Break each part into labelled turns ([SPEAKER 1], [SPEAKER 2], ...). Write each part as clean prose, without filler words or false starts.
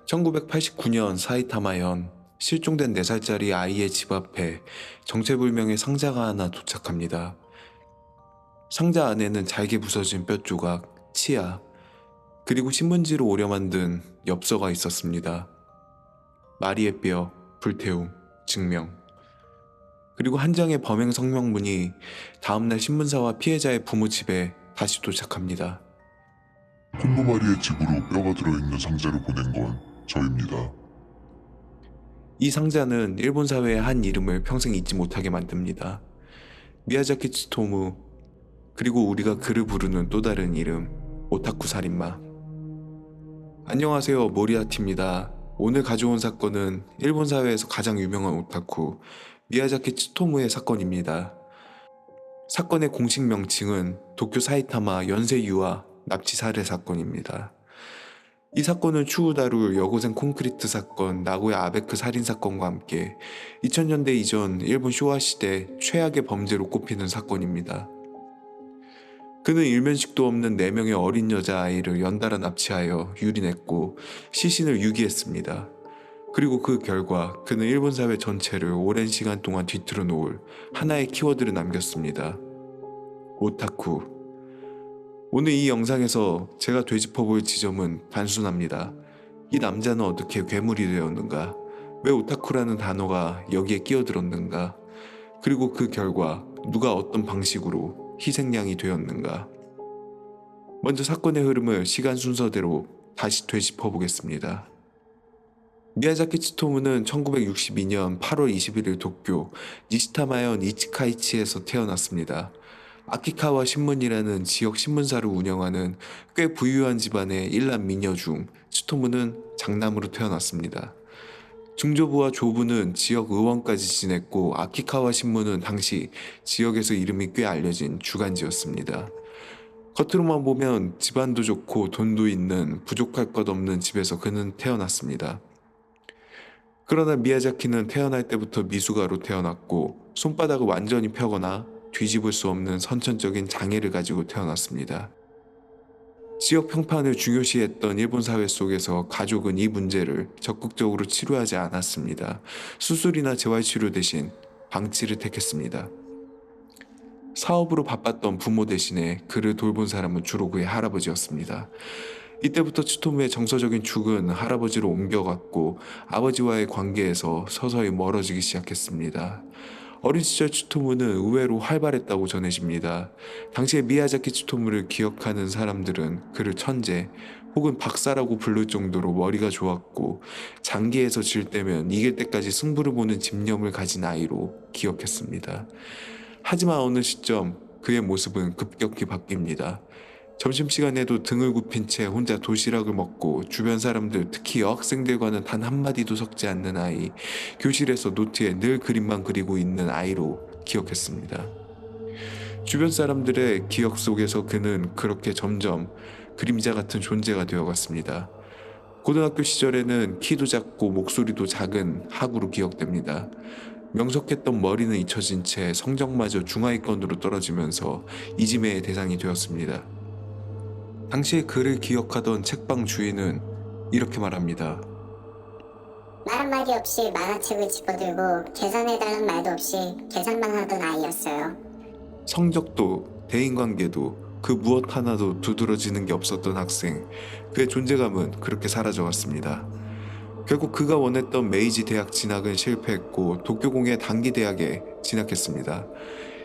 [SPEAKER 1] 1989년 사이타마현 실종된 4살짜리 아이의 집 앞에 정체불명의 상자가 하나 도착합니다. 상자 안에는 잘게 부서진 뼈 조각, 치아, 그리고 신문지로 오려 만든 엽서가 있었습니다. 마리의 뼈, 불태움, 증명, 그리고 한 장의 범행 성명문이 다음날 신문사와 피해자의 부모 집에 다시 도착합니다.
[SPEAKER 2] 콘도마리의 집으로 뼈가 들어있는 상자를 보낸 건 저입니다.
[SPEAKER 1] 이 상자는 일본 사회의 한 이름을 평생 잊지 못하게 만듭니다. 미야자키 츠토무, 그리고 우리가 그를 부르는 또 다른 이름, 오타쿠 살인마. 안녕하세요, 모리아티입니다. 오늘 가져온 사건은 일본 사회에서 가장 유명한 오타쿠 미야자키 츠토무의 사건입니다. 사건의 공식 명칭은 도쿄 사이타마 연쇄 유아 납치 살해 사건입니다. 이 사건은 추후 다룰 여고생 콘크리트 사건, 나고야 아베크 살인 사건과 함께 2000년대 이전 일본 쇼와 시대 최악의 범죄로 꼽히는 사건입니다. 그는 일면식도 없는 4명의 어린 여자아이를 연달아 납치하여 유린했고 시신을 유기했습니다. 그리고 그 결과 그는 일본 사회 전체를 오랜 시간 동안 뒤틀어 놓을 하나의 키워드를 남겼습니다. 오타쿠. 오늘 이 영상에서 제가 되짚어볼 지점은 단순합니다. 이 남자는 어떻게 괴물이 되었는가? 왜 오타쿠라는 단어가 여기에 끼어들었는가? 그리고 그 결과 누가 어떤 방식으로 희생양이 되었는가? 먼저 사건의 흐름을 시간 순서대로 다시 되짚어보겠습니다. 미야자키 츠토무는 1962년 8월 21일 도쿄 니시타마현 이치카이치에서 태어났습니다. 아키카와 신문이라는 지역 신문사를 운영하는 꽤 부유한 집안의 일남 미녀 중 츠토무는 장남으로 태어났습니다. 중조부와 조부는 지역 의원까지 지냈고 아키카와 신문은 당시 지역에서 이름이 꽤 알려진 주간지였습니다. 겉으로만 보면 집안도 좋고 돈도 있는 부족할 것 없는 집에서 그는 태어났습니다. 그러나 미야자키는 태어날 때부터 미숙아로 태어났고 손바닥을 완전히 펴거나 뒤집을 수 없는 선천적인 장애를 가지고 태어났습니다. 지역 평판을 중요시했던 일본 사회 속에서 가족은 이 문제를 적극적으로 치료하지 않았습니다. 수술이나 재활치료 대신 방치를 택했습니다. 사업으로 바빴던 부모 대신에 그를 돌본 사람은 주로 그의 할아버지였습니다. 이때부터 츠토무의 정서적인 축은 할아버지로 옮겨갔고 아버지와의 관계에서 서서히 멀어지기 시작했습니다. 어린 시절 츠토무는 의외로 활발했다고 전해집니다. 당시에 미야자키 츠토무를 기억하는 사람들은 그를 천재 혹은 박사라고 부를 정도로 머리가 좋았고 장기에서 질 때면 이길 때까지 승부를 보는 집념을 가진 아이로 기억했습니다. 하지만 어느 시점 그의 모습은 급격히 바뀝니다. 점심시간에도 등을 굽힌 채 혼자 도시락을 먹고 주변 사람들, 특히 여학생들과는 단 한마디도 섞지 않는 아이, 교실에서 노트에 늘 그림만 그리고 있는 아이로 기억했습니다. 주변 사람들의 기억 속에서 그는 그렇게 점점 그림자 같은 존재가 되어갔습니다. 고등학교 시절에는 키도 작고 목소리도 작은 학우로 기억됩니다. 명석했던 머리는 잊혀진 채 성적마저 중하위권으로 떨어지면서 이지매의 대상이 되었습니다. 당시에 그를 기억하던 책방 주인은 이렇게 말합니다.
[SPEAKER 3] 말 한마디 없이 만화책을 집어들고 계산해달라는 말도 없이 계산만 하던 아이였어요.
[SPEAKER 1] 성적도 대인관계도 그 무엇 하나도 두드러지는 게 없었던 학생, 그의 존재감은 그렇게 사라져갔습니다. 결국 그가 원했던 메이지 대학 진학은 실패했고 도쿄공의 단기 대학에 진학했습니다.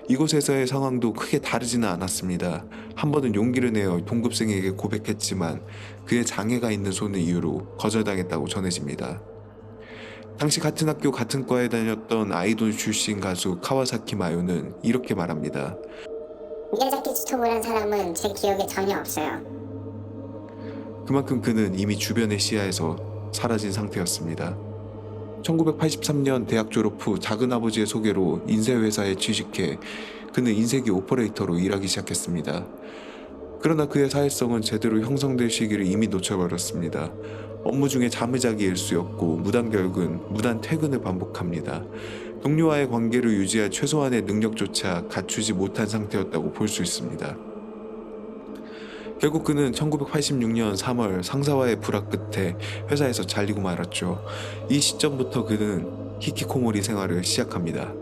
[SPEAKER 1] 이곳에서의 상황도 크게 다르지는 않았습니다. 한 번은 용기를 내어 동급생에게 고백했지만 그의 장애가 있는 손을 이유로 거절당했다고 전해집니다. 당시 같은 학교 같은 과에 다녔던 아이돌 출신 가수 카와사키 마요는 이렇게 말합니다.
[SPEAKER 3] 미야자키 츠토무란 사람은 제 기억에 전혀 없어요.
[SPEAKER 1] 그만큼 그는 이미 주변의 시야에서 사라진 상태였습니다. 1983년 대학 졸업 후 작은아버지의 소개로 인쇄회사에 취직해 그는 인쇄기 오퍼레이터로 일하기 시작했습니다. 그러나 그의 사회성은 제대로 형성될 시기를 이미 놓쳐버렸습니다. 업무 중에 잠을 자기 일쑤였고 무단 퇴근을 반복합니다. 동료와의 관계를 유지할 최소한의 능력조차 갖추지 못한 상태였다고 볼 수 있습니다. 결국 그는 1986년 3월 상사와의 불화 끝에 회사에서 잘리고 말았죠. 이 시점부터 그는 히키코모리 생활을 시작합니다.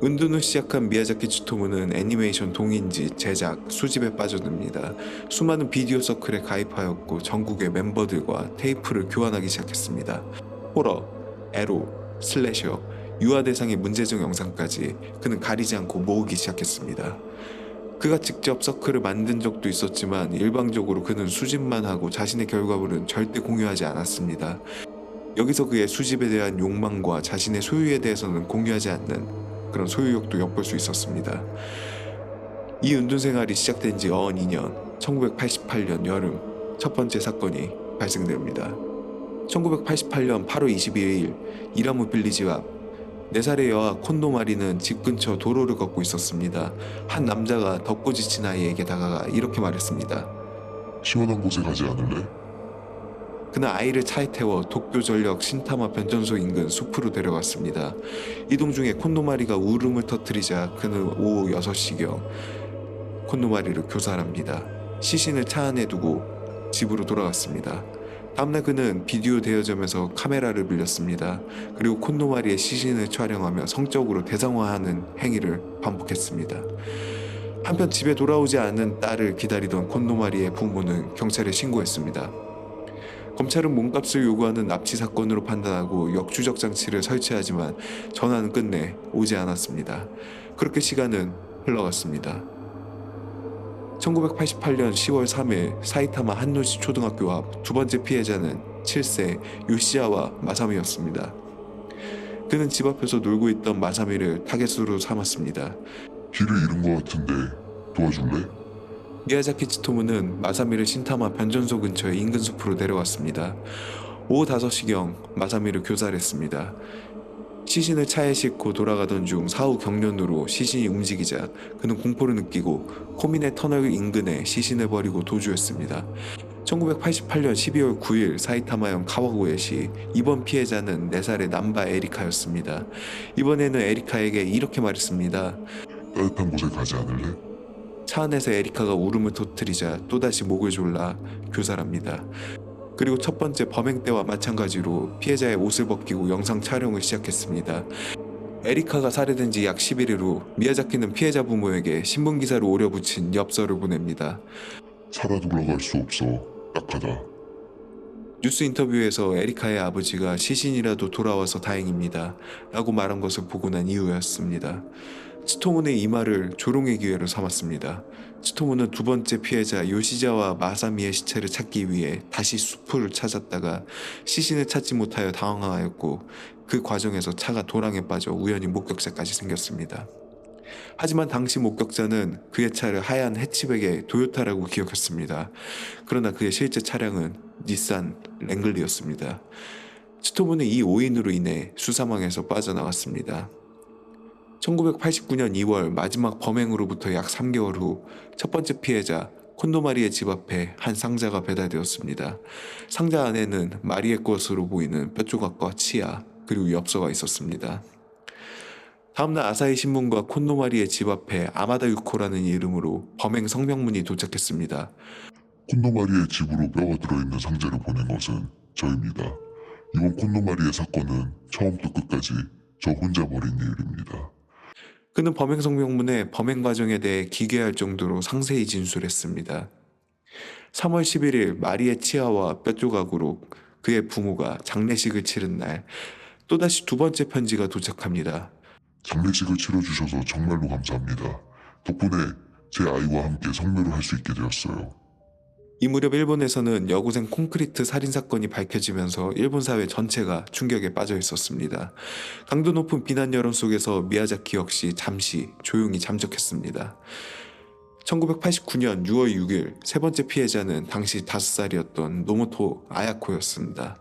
[SPEAKER 1] 은둔 후 시작한 미야자키 츠토무는 애니메이션 동인지, 제작, 수집에 빠져듭니다. 수많은 비디오 서클에 가입하였고 전국의 멤버들과 테이프를 교환하기 시작했습니다. 호러, 에로, 슬래셔, 유아 대상의 문제적 영상까지 그는 가리지 않고 모으기 시작했습니다. 그가 직접 서클을 만든 적도 있었지만 일방적으로 그는 수집만 하고 자신의 결과물은 절대 공유하지 않았습니다. 여기서 그의 수집에 대한 욕망과 자신의 소유에 대해서는 공유하지 않는 그런 소유욕도 엿볼 수 있었습니다. 이 은둔 생활이 시작된 지 어언 2년, 1988년 여름 첫 번째 사건이 발생됩니다. 1988년 8월 22일 이라무 빌리지 앞 4살의 여아 콘도마리는 집 근처 도로를 걷고 있었습니다. 한 남자가 덥고 지친 아이에게 다가가 이렇게 말했습니다.
[SPEAKER 2] 시원한 곳에 가지 않을래?
[SPEAKER 1] 그는 아이를 차에 태워 도쿄전력 신타마 변전소 인근 숲으로 데려갔습니다. 이동 중에 콘도마리가 울음을 터뜨리자 그는 오후 6시경 콘도마리를 교살합니다. 시신을 차 안에 두고 집으로 돌아갔습니다. 다음날 그는 비디오 대여점에서 카메라를 빌렸습니다. 그리고 콘도마리의 시신을 촬영하며 성적으로 대상화하는 행위를 반복했습니다. 한편 집에 돌아오지 않은 딸을 기다리던 콘도마리의 부모는 경찰에 신고했습니다. 검찰은 몸값을 요구하는 납치 사건으로 판단하고 역추적 장치를 설치하지만 전화는 끝내 오지 않았습니다. 그렇게 시간은 흘러갔습니다. 1988년 10월 3일 사이타마 한노시 초등학교 앞 두 번째 피해자는 7세 요시야와 마사미였습니다. 그는 집 앞에서 놀고 있던 마사미를 타겟으로 삼았습니다.
[SPEAKER 2] 길을 잃은 것 같은데 도와줄래?
[SPEAKER 1] 미야자키 츠토무는 마사미를 신타마 변전소 근처의 인근 숲으로 데려갔습니다. 오후 5시경 마사미를 교살했습니다. 시신을 차에 싣고 돌아가던 중 사후 경련으로 시신이 움직이자 그는 공포를 느끼고 코미네 터널 인근에 시신을 버리고 도주했습니다. 1988년 12월 9일 사이타마현 카와고에시 이번 피해자는 4살의 남바 에리카였습니다. 이번에는 에리카에게 이렇게 말했습니다.
[SPEAKER 2] 따뜻한 곳에 가지 않을래?
[SPEAKER 1] 차 안에서 에리카가 울음을 터뜨리자 또다시 목을 졸라 교살합니다. 그리고 첫 번째 범행 때와 마찬가지로 피해자의 옷을 벗기고 영상 촬영을 시작했습니다. 에리카가 살해된 지 약 11일 후 미야자키는 피해자 부모에게 신문기사로 오려붙인 엽서를 보냅니다.
[SPEAKER 2] 살아 돌아갈 수 없어. 딱하다.
[SPEAKER 1] 뉴스 인터뷰에서 에리카의 아버지가 시신이라도 돌아와서 다행입니다 라고 말한 것을 보고 난 이후였습니다. 츠토무는 이 말을 조롱의 기회로 삼았습니다. 츠토무는 두 번째 피해자 요시자와 마사미의 시체를 찾기 위해 다시 숲을 찾았다가 시신을 찾지 못하여 당황하였고 그 과정에서 차가 도랑에 빠져 우연히 목격자까지 생겼습니다. 하지만 당시 목격자는 그의 차를 하얀 해치백의 도요타라고 기억했습니다. 그러나 그의 실제 차량은 닛산 랭글리였습니다. 츠토무는 이 오인으로 인해 수사망에서 빠져나갔습니다. 1989년 2월 마지막 범행으로부터 약 3개월 후 첫 번째 피해자 콘도마리의 집 앞에 한 상자가 배달되었습니다. 상자 안에는 마리의 것으로 보이는 뼈조각과 치아 그리고 엽서가 있었습니다. 다음날 아사히 신문과 콘도마리의 집 앞에 아마다 유코라는 이름으로 범행 성명문이 도착했습니다.
[SPEAKER 2] 콘도마리의 집으로 뼈가 들어있는 상자를 보낸 것은 저입니다. 이번 콘도마리의 사건은 처음부터 끝까지 저 혼자 벌인 일입니다.
[SPEAKER 1] 그는 범행 성명문에 범행 과정에 대해 기괴할 정도로 상세히 진술했습니다. 3월 11일 마리의 치아와 뼈조각으로 그의 부모가 장례식을 치른 날 또다시 두 번째 편지가 도착합니다.
[SPEAKER 2] 장례식을 치러주셔서 정말로 감사합니다. 덕분에 제 아이와 함께 성묘를 할 수 있게 되었어요.
[SPEAKER 1] 이 무렵 일본에서는 여고생 콘크리트 살인사건이 밝혀지면서 일본 사회 전체가 충격에 빠져 있었습니다. 강도 높은 비난 여론 속에서 미야자키 역시 잠시 조용히 잠적했습니다. 1989년 6월 6일 세 번째 피해자는 당시 5살이었던 노모토 아야코였습니다.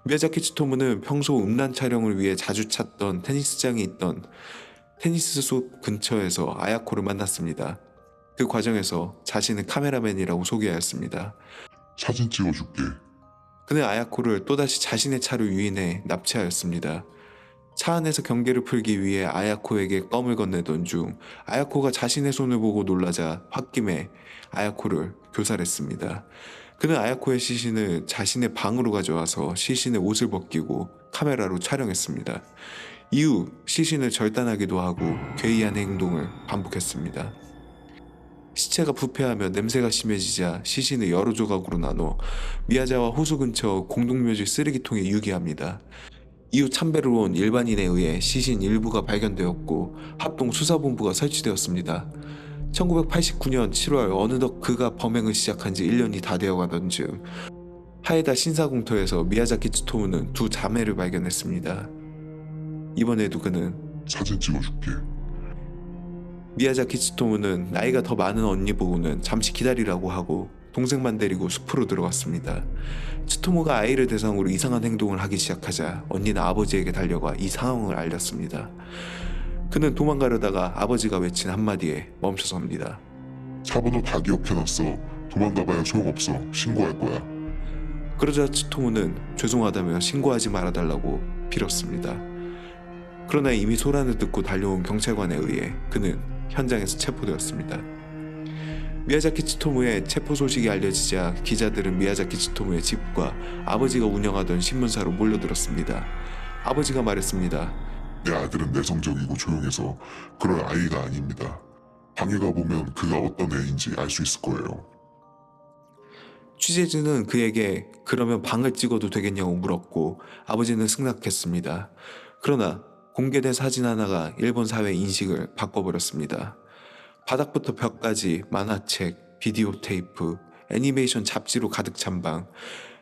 [SPEAKER 1] 미야자키 츠토무는 평소 음란 촬영을 위해 자주 찾던 테니스장이 있던 테니스 숲 근처에서 아야코를 만났습니다. 그 과정에서 자신은 카메라맨이라고 소개하였습니다.
[SPEAKER 2] 사진 찍어줄게.
[SPEAKER 1] 그는 아야코를 또다시 자신의 차로 유인해 납치하였습니다. 차 안에서 경계를 풀기 위해 아야코에게 껌을 건네던 중 아야코가 자신의 손을 보고 놀라자 홧김에 아야코를 교살했습니다. 그는 아야코의 시신을 자신의 방으로 가져와서 시신의 옷을 벗기고 카메라로 촬영했습니다. 이후 시신을 절단하기도 하고 괴이한 행동을 반복했습니다. 시체가 부패하며 냄새가 심해지자 시신을 여러 조각으로 나눠 미야자와 호수 근처 공동묘지 쓰레기통에 유기합니다. 이후 참배로 온 일반인에 의해 시신 일부가 발견되었고 합동 수사본부가 설치되었습니다. 1989년 7월 어느덧 그가 범행을 시작한 지 1년이 다 되어가던 즈음 하에다 신사공터에서 미야자키 츠토무는 두 자매를 발견했습니다. 이번에도 그는
[SPEAKER 2] 사진 찍어줄게.
[SPEAKER 1] 미야자키 츠토무는 나이가 더 많은 언니 보고는 잠시 기다리라고 하고 동생만 데리고 숲으로 들어갔습니다. 츠토무가 아이를 대상으로 이상한 행동을 하기 시작하자 언니는 아버지에게 달려가 이 상황을 알렸습니다. 그는 도망가려다가 아버지가 외친 한마디에 멈춰섭니다.
[SPEAKER 2] 차번호 다 기억해놨어. 도망가봐야 소용없어. 신고할 거야.
[SPEAKER 1] 그러자 츠토무는 죄송하다며 신고하지 말아달라고 빌었습니다. 그러나 이미 소란을 듣고 달려온 경찰관에 의해 그는 현장에서 체포되었습니다. 미야자키 츠토무의 체포 소식이 알려지자 기자들은 미야자키 츠토무의 집과 아버지가 운영하던 신문사로 몰려들었습니다. 아버지가 말했습니다.
[SPEAKER 2] 내 아들은 내성적이고 조용해서 그럴 아이가 아닙니다. 방에 가보면 그가 어떤 애인지 알 수 있을 거예요.
[SPEAKER 1] 취재진은 그에게 그러면 방을 찍어도 되겠냐고 물었고 아버지는 승낙했습니다. 그러나 공개된 사진 하나가 일본 사회의 인식을 바꿔버렸습니다. 바닥부터 벽까지 만화책, 비디오 테이프, 애니메이션 잡지로 가득 찬 방.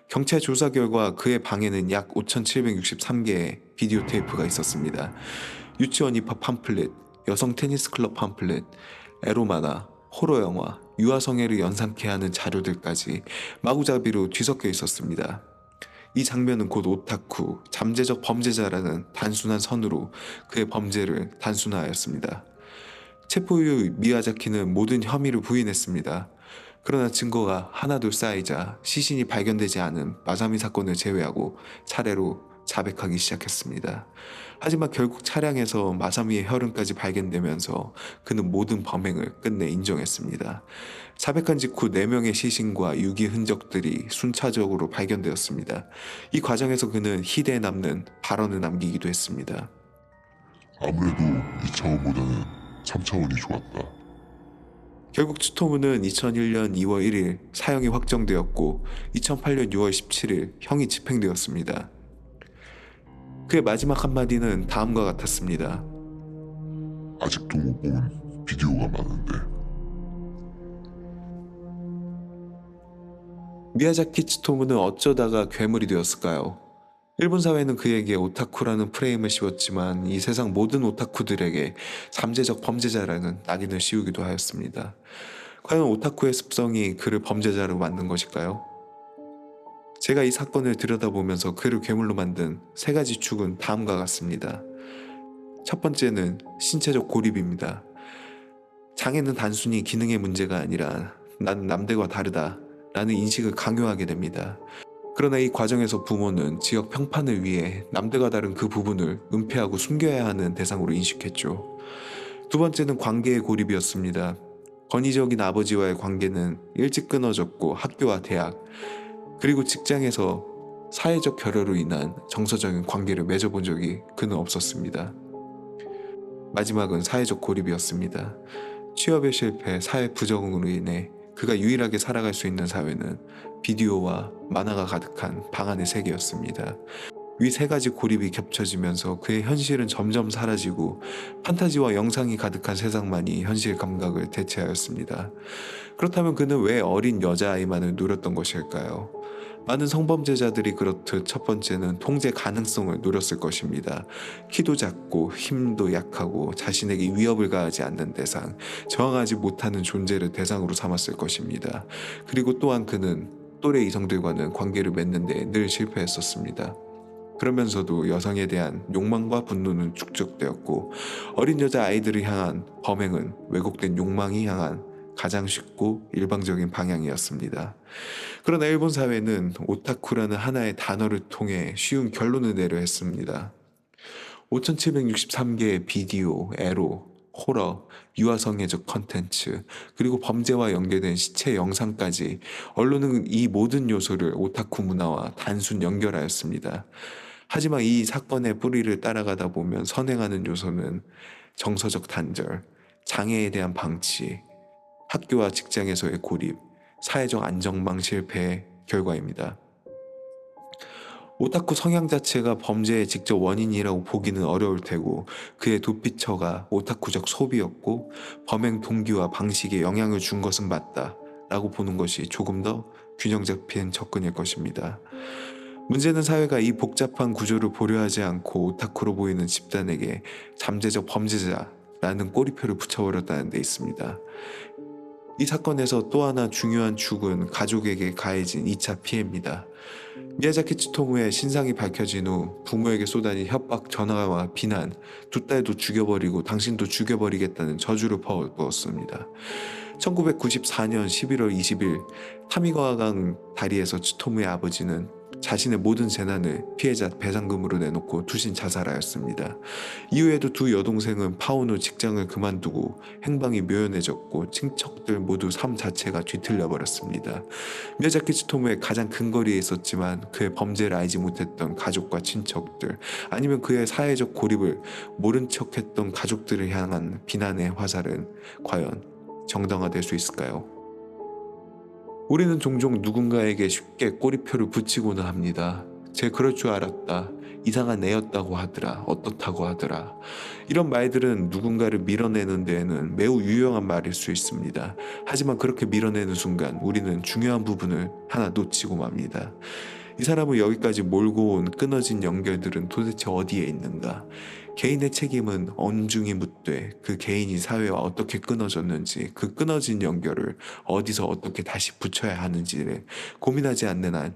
[SPEAKER 1] 경찰 조사 결과 그의 방에는 약 5,763개의 비디오 테이프가 있었습니다. 유치원 입학 팜플렛, 여성 테니스 클럽 팜플렛, 에로 만화, 호러 영화, 유아성애를 연상케 하는 자료들까지 마구잡이로 뒤섞여 있었습니다. 이 장면은 곧 오타쿠, 잠재적 범죄자라는 단순한 선으로 그의 범죄를 단순화하였습니다. 체포 이후 미야자키는 모든 혐의를 부인했습니다. 그러나 증거가 하나둘 쌓이자 시신이 발견되지 않은 마사미 사건을 제외하고 차례로 자백하기 시작했습니다. 하지만 결국 차량에서 마사미의 혈흔까지 발견되면서 그는 모든 범행을 끝내 인정했습니다. 자백한 직후 4명의 시신과 유기 흔적들이 순차적으로 발견되었습니다. 이 과정에서 그는 희대에 남는 발언을 남기기도 했습니다.
[SPEAKER 2] 아무래도 2차원보다는 3차원이 좋았다.
[SPEAKER 1] 결국 츠토무는 2001년 2월 1일 사형이 확정되었고 2008년 6월 17일 형이 집행되었습니다. 그의 마지막 한마디는 다음과 같았습니다.
[SPEAKER 2] 아직도 못 본 비디오가 많은데.
[SPEAKER 1] 미야자키 츠토무는 어쩌다가 괴물이 되었을까요? 일본 사회는 그에게 오타쿠라는 프레임을 씌웠지만 이 세상 모든 오타쿠들에게 잠재적 범죄자라는 낙인을 씌우기도 하였습니다. 과연 오타쿠의 습성이 그를 범죄자로 만든 것일까요? 제가 이 사건을 들여다보면서 그를 괴물로 만든 3가지 축은 다음과 같습니다. 첫 번째는 신체적 고립입니다. 장애는 단순히 기능의 문제가 아니라 나는 남들과 다르다 라는 인식을 강요하게 됩니다. 그러나 이 과정에서 부모는 지역 평판을 위해 남들과 다른 그 부분을 은폐하고 숨겨야 하는 대상으로 인식했죠. 두 번째는 관계의 고립이었습니다. 권위적인 아버지와의 관계는 일찍 끊어졌고 학교와 대학, 그리고 직장에서 사회적 결여로 인한 정서적인 관계를 맺어본 적이 그는 없었습니다. 마지막은 사회적 고립이었습니다. 취업의 실패, 사회 부적응으로 인해 그가 유일하게 살아갈 수 있는 사회는 비디오와 만화가 가득한 방 안의 세계였습니다. 위 3가지 고립이 겹쳐지면서 그의 현실은 점점 사라지고 판타지와 영상이 가득한 세상만이 현실 감각을 대체하였습니다. 그렇다면 그는 왜 어린 여자아이만을 노렸던 것일까요? 많은 성범죄자들이 그렇듯 첫 번째는 통제 가능성을 노렸을 것입니다. 키도 작고 힘도 약하고 자신에게 위협을 가하지 않는 대상, 저항하지 못하는 존재를 대상으로 삼았을 것입니다. 그리고 또한 그는 또래 이성들과는 관계를 맺는 데 늘 실패했었습니다. 그러면서도 여성에 대한 욕망과 분노는 축적되었고 어린 여자 아이들을 향한 범행은 왜곡된 욕망이 향한 가장 쉽고 일방적인 방향이었습니다. 그러나 일본 사회는 오타쿠라는 하나의 단어를 통해 쉬운 결론을 내려 했습니다. 5,763개의 비디오, 에로, 호러, 유아성애적 컨텐츠, 그리고 범죄와 연계된 시체 영상까지 언론은 이 모든 요소를 오타쿠 문화와 단순 연결하였습니다. 하지만 이 사건의 뿌리를 따라가다 보면 선행하는 요소는 정서적 단절, 장애에 대한 방치, 학교와 직장에서의 고립, 사회적 안정망 실패의 결과입니다. 오타쿠 성향 자체가 범죄의 직접 원인이라고 보기는 어려울 테고 그의 도피처가 오타쿠적 소비였고 범행 동기와 방식에 영향을 준 것은 맞다 라고 보는 것이 조금 더 균형 잡힌 접근일 것입니다. 문제는 사회가 이 복잡한 구조를 고려하지 않고 오타쿠로 보이는 집단에게 잠재적 범죄자라는 꼬리표를 붙여버렸다는 데 있습니다. 이 사건에서 또 하나 중요한 축은 가족에게 가해진 2차 피해입니다. 미야자키 츠토무의 신상이 밝혀진 후 부모에게 쏟아진 협박 전화와 비난, 두 딸도 죽여버리고 당신도 죽여버리겠다는 저주를 퍼부었습니다. 1994년 11월 20일 타미가와강 다리에서 츠토무의 아버지는 자신의 모든 재난을 피해자 배상금으로 내놓고 투신 자살하였습니다. 이후에도 두 여동생은 파혼 후 직장을 그만두고 행방이 묘연해졌고 친척들 모두 삶 자체가 뒤틀려 버렸습니다. 미야자키 츠토무의 가장 근거리에 있었지만 그의 범죄를 알지 못했던 가족과 친척들, 아니면 그의 사회적 고립을 모른 척했던 가족들을 향한 비난의 화살은 과연 정당화될 수 있을까요? 우리는 종종 누군가에게 쉽게 꼬리표를 붙이고는 합니다. 쟤 그럴 줄 알았다. 이상한 애였다고 하더라. 어떻다고 하더라. 이런 말들은 누군가를 밀어내는 데에는 매우 유용한 말일 수 있습니다. 하지만 그렇게 밀어내는 순간 우리는 중요한 부분을 하나 놓치고 맙니다. 이 사람을 여기까지 몰고 온 끊어진 연결들은 도대체 어디에 있는가? 개인의 책임은 엄중히 묻되 그 개인이 사회와 어떻게 끊어졌는지, 그 끊어진 연결을 어디서 어떻게 다시 붙여야 하는지를 고민하지 않는 한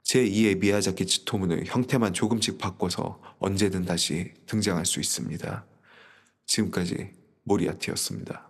[SPEAKER 1] 제2의 미야자키 츠토무는 형태만 조금씩 바꿔서 언제든 다시 등장할 수 있습니다. 지금까지 모리아티였습니다.